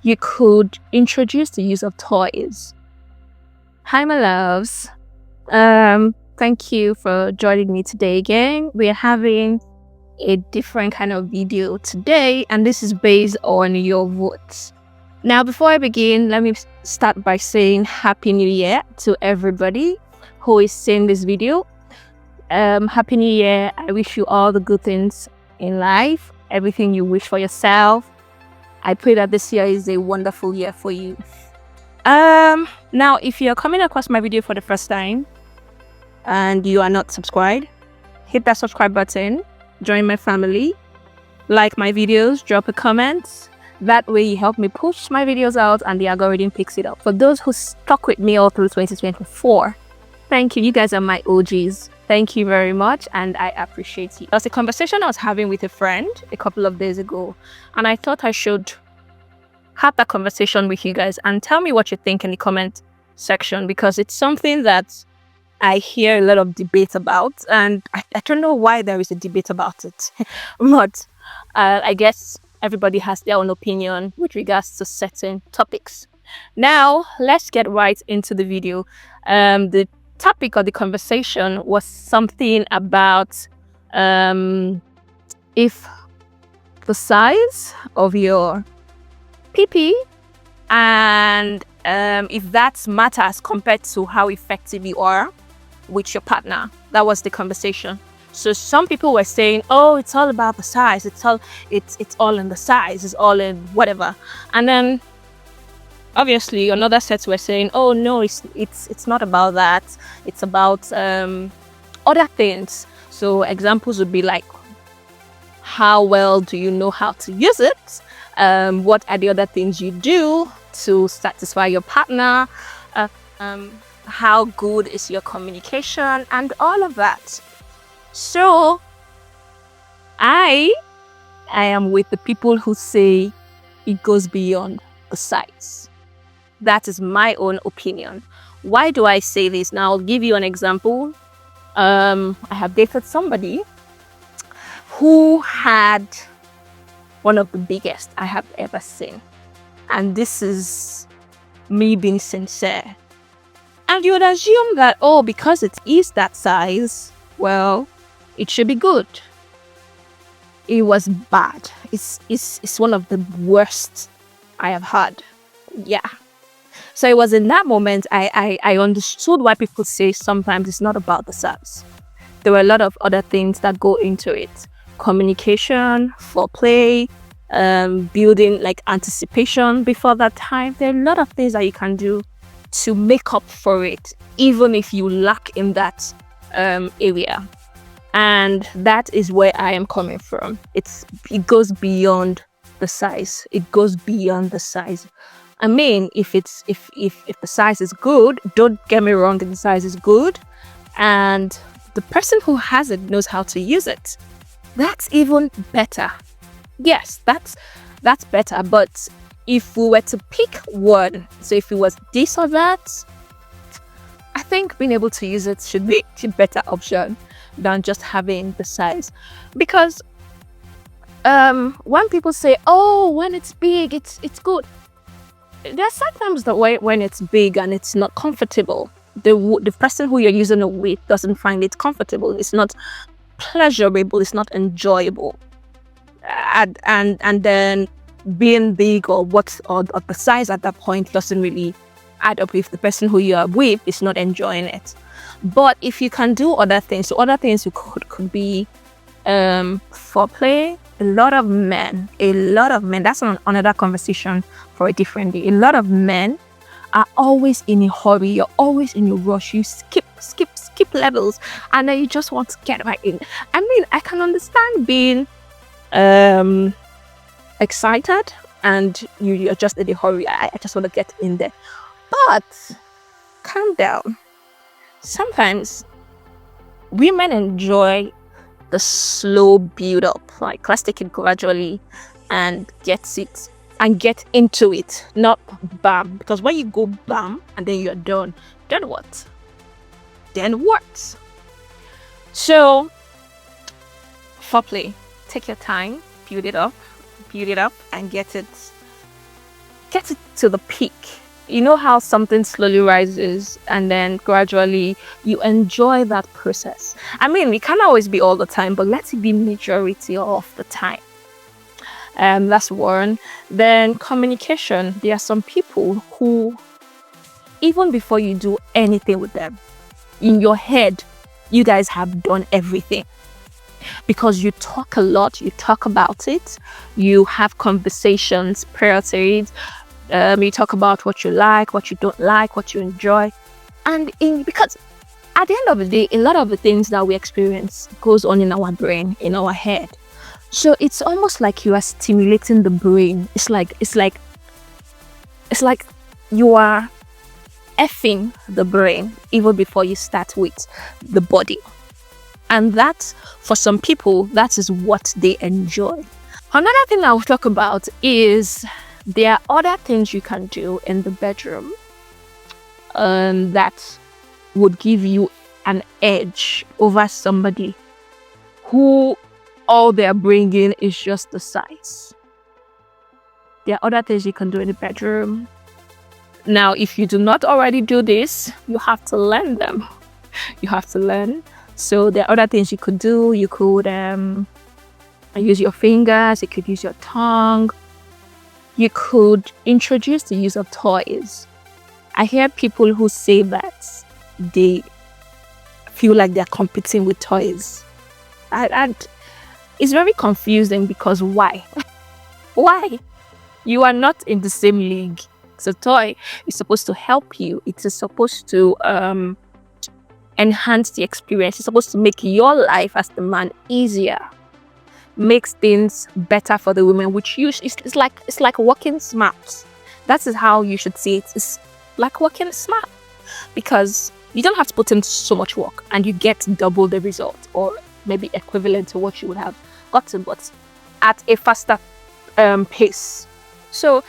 you could introduce the use of toys. Hi, my loves. Thank you for joining me today again. We're having a different kind of video today, and this is based on your votes. Now, before I begin, let me start by saying Happy New Year to everybody who is seeing this video. Happy New Year. I wish you all the good things in life, everything you wish for yourself. I pray that this year is a wonderful year for you. Now, if you're coming across my video for the first time and you are not subscribed, hit that subscribe button, join my family, like my videos, drop a comment. That way you help me push my videos out and the algorithm picks it up. For those who stuck with me all through 2024, thank you. You guys are my OGs. Thank you very much, and I appreciate you. There was a conversation I was having with a friend a couple of days ago, and I thought I should have that conversation with you guys and tell me what you think in the comment section, because it's something that I hear a lot of debate about, and I don't know why there is a debate about it. But I guess everybody has their own opinion with regards to certain topics. Now, let's get right into the video. The topic of the conversation was something about if the size of your PP and if that matters compared to how effective you are with your partner. That was the conversation. So some people were saying, oh, it's all about the size, it's all in the size, it's all in whatever. And then obviously another set were saying, oh no, it's not about that, it's about other things. So examples would be like, how well do you know how to use it? What are the other things you do to satisfy your partner? How good is your communication and all of that? So I am with the people who say it goes beyond the size. That is my own opinion. Why do I say this? Now I'll give you an example. I have dated somebody who had one of the biggest I have ever seen. And this is me being sincere. And you would assume that, oh, because it is that size, well, it should be good. It was bad. It's one of the worst I have had. Yeah. So it was in that moment I understood why people say sometimes it's not about the size. There were a lot of other things that go into it. Communication, foreplay, building like anticipation before that time. There are a lot of things that you can do to make up for it, even if you lack in that area. And that is where I am coming from. It goes beyond the size. It goes beyond the size. I mean, if the size is good, don't get me wrong, if the size is good and the person who has it knows how to use it, that's even better. Yes, that's better. But if we were to pick one, so if it was this or that, I think being able to use it should be a better option than just having the size. Because when people say, oh, when it's big, it's good. There are sometimes that when it's big and it's not comfortable, the person who you're using it with doesn't find it comfortable. It's not pleasurable. It's not enjoyable. And then being big or the size at that point doesn't really add up if the person who you are with is not enjoying it. But if you can do other things, so other things you could be foreplay. A lot of men, that's another conversation for a different day. A lot of men are always in a hurry. You're always in a rush. You skip levels and then you just want to get right in. I mean, I can understand being excited and you're just in a hurry. I just want to get in there. But calm down. Sometimes women enjoy the slow build up. Like, let's take it gradually and get into it, not bam. Because when you go bam and then you're done, then what? So foreplay, take your time, build it up, build it up and get it to the peak. You know how something slowly rises and then gradually you enjoy that process. I mean, it can't always be all the time, but let it be majority of the time. That's one. Then communication. There are some people who, even before you do anything with them, in your head, you guys have done everything. Because you talk a lot, you talk about it, you have conversations prior to it. You talk about what you like, what you don't like, what you enjoy. Because at the end of the day, a lot of the things that we experience goes on in our brain, in our head. So it's almost like you are stimulating the brain. It's like you are effing the brain even before you start with the body. And that, for some people, that is what they enjoy. Another thing I'll talk about is there are other things you can do in the bedroom that would give you an edge over somebody who all they're bringing is just the size. There are other things you can do in the bedroom. Now, if you do not already do this, you have to learn them. You have to learn. So there are other things you could do. You could use your fingers. You could use your tongue. You could introduce the use of toys. I hear people who say that they feel like they're competing with toys. And it's very confusing because why? Why? You are not in the same league. It's a toy. It's supposed to help you. It is supposed to enhance the experience. It's supposed to make your life as the man easier. Makes things better for the women, which it's like working smart. That is how you should see it. It's like working smart because you don't have to put in so much work and you get double the result, or maybe equivalent to what you would have gotten, but at a faster pace. So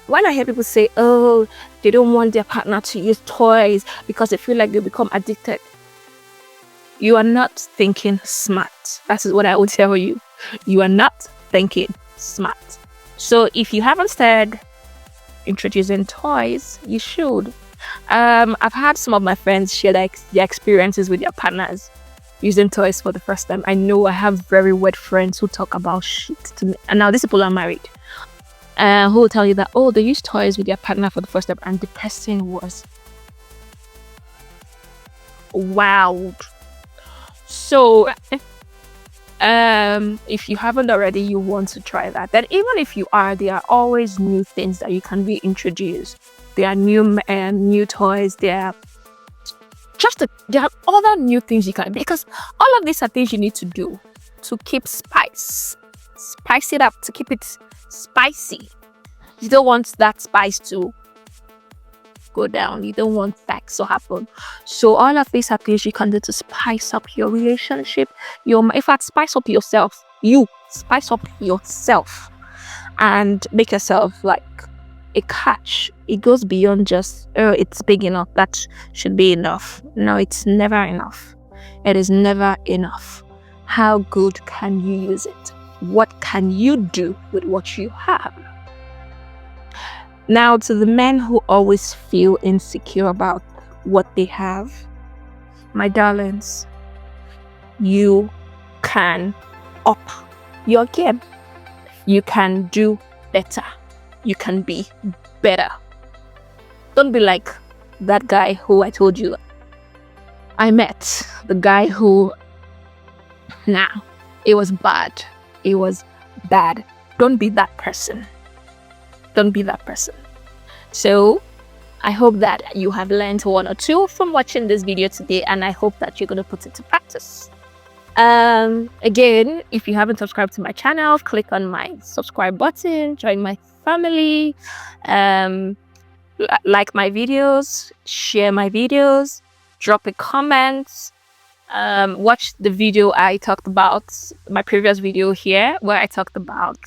when I hear people say, oh, they don't want their partner to use toys because they feel like they become addicted, you are not thinking smart. That is what I would tell you. You are not thinking smart. So if you haven't started introducing toys, you should. I've had some of my friends share their experiences with their partners using toys for the first time. I know I have very weird friends who talk about shit to me. And now these people are married. Who will tell you that, oh, they use toys with their partner for the first time and the person was wowed. So if you haven't already, you want to try that. Then even if you are, there are always new things that you can reintroduce. There are new toys. There are other new things you can, because all of these are things you need to do to keep spice it up, to keep it spicy. You don't want that spice to go down. You don't want that to happen. So all of these are things you can do to spice up your relationship. In fact, spice up yourself. You spice up yourself and make yourself like a catch. It goes beyond just, oh, it's big enough, that should be enough. No, it's never enough. It is never enough. How good can you use it? What can you do with what you have? Now, to the men who always feel insecure about what they have, my darlings, you can up your game. You can do better. You can be better. Don't be like that guy who I told you I met. The guy who, it was bad. It was bad. Don't be that person. Don't be that person. So I hope that you have learned one or two from watching this video today, and I hope that you're going to put it to practice. Again, if you haven't subscribed to my channel, click on my subscribe button, join my family, like my videos, share my videos, drop a comment, watch the video I talked about, my previous video here, where I talked about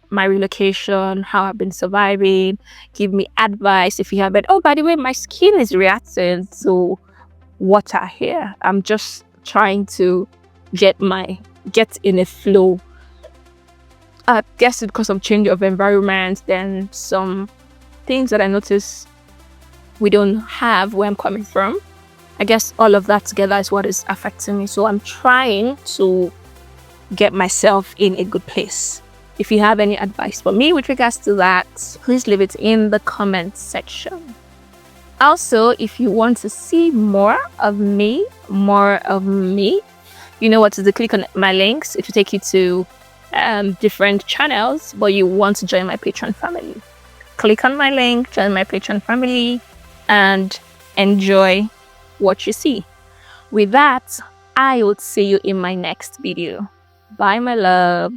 my relocation, how I've been surviving. Give me advice if you haven't. Oh, by the way, my skin is reacting to water here. I'm just trying to get in a flow. I guess it's because of change of environment, then some things that I notice we don't have where I'm coming from. I guess all of that together is what is affecting me. So I'm trying to get myself in a good place. If you have any advice for me with regards to that, please leave it in the comment section. Also, if you want to see more of me, you know what to do. Click on my links. It will take you to different channels, but you want to join my Patreon family. Click on my link, join my Patreon family, and enjoy what you see. With that, I will see you in my next video. Bye, my love.